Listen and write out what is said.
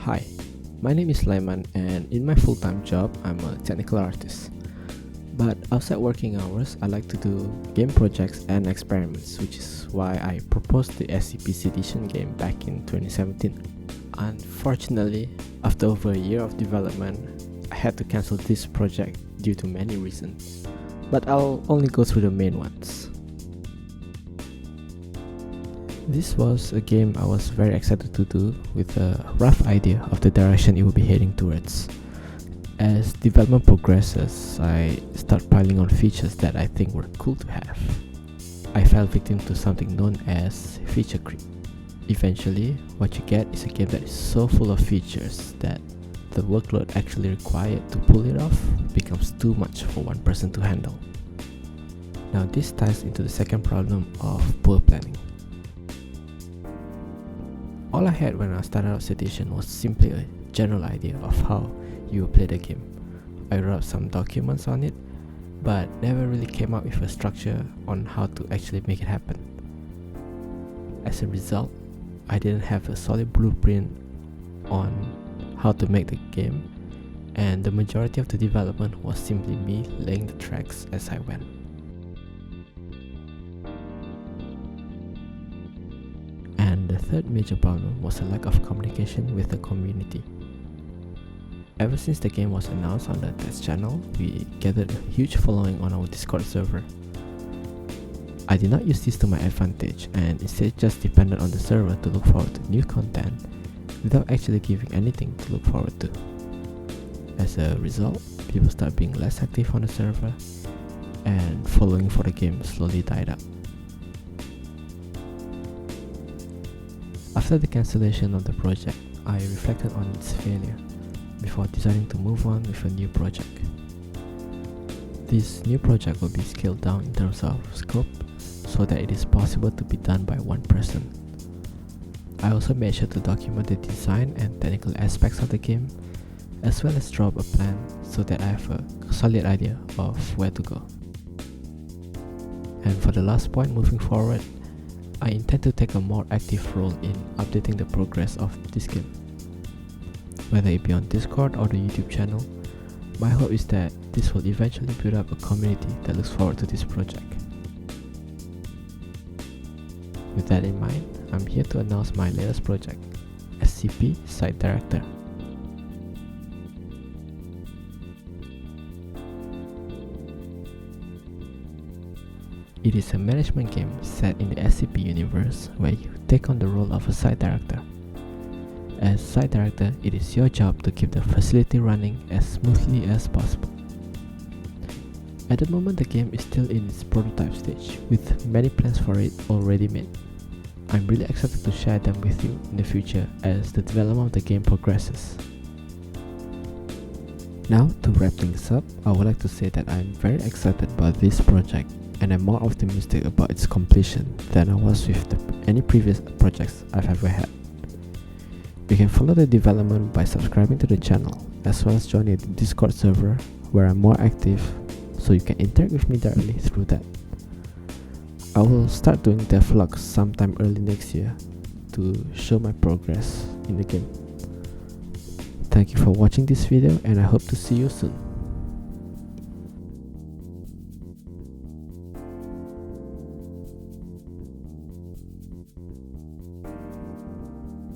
Hi, my name is Laiman, and in my full-time job, I'm a technical artist. But outside working hours, I like to do game projects and experiments, which is why I proposed the SCP Sedition game back in 2017. Unfortunately, after over a year of development, I had to cancel this project due to many reasons, but I'll only go through the main ones. This was a game I was very excited to do, with a rough idea of the direction it would be heading towards. As development progresses, I start piling on features that I think were cool to have. I fell victim to something known as feature creep. Eventually, what you get is a game that is so full of features that the workload actually required to pull it off becomes too much for one person to handle. Now this ties into the second problem of poor planning. All I had when I started out Sedition was simply a general idea of how you would play the game. I wrote some documents on it, but never really came up with a structure on how to actually make it happen. As a result, I didn't have a solid blueprint on how to make the game, and the majority of the development was simply me laying the tracks as I went. And the third major problem was a lack of communication with the community. Ever since the game was announced on the test channel, we gathered a huge following on our Discord server. I did not use this to my advantage and instead just depended on the server to look forward to new content without actually giving anything to look forward to. As a result, people started being less active on the server and following for the game slowly died out. After the cancellation of the project, I reflected on its failure before deciding to move on with a new project. This new project will be scaled down in terms of scope so that it is possible to be done by one person. I also made sure to document the design and technical aspects of the game, as well as draw up a plan so that I have a solid idea of where to go. And for the last point moving forward, I intend to take a more active role in updating the progress of this game. Whether it be on Discord or the YouTube channel, my hope is that this will eventually build up a community that looks forward to this project. With that in mind, I'm here to announce my latest project, SCP Site Director. It is a management game set in the SCP universe where you take on the role of a site director. As site director, it is your job to keep the facility running as smoothly as possible. At the moment, the game is still in its prototype stage, with many plans for it already made. I'm really excited to share them with you in the future as the development of the game progresses. Now, to wrap things up, I would like to say that I'm very excited about this project, and I'm more optimistic about its completion than I was with any previous projects I've ever had. You can follow the development by subscribing to the channel, as well as joining the Discord server where I'm more active, so you can interact with me directly through that. I will start doing devlogs sometime early next year to show my progress in the game. Thank you for watching this video, and I hope to see you soon.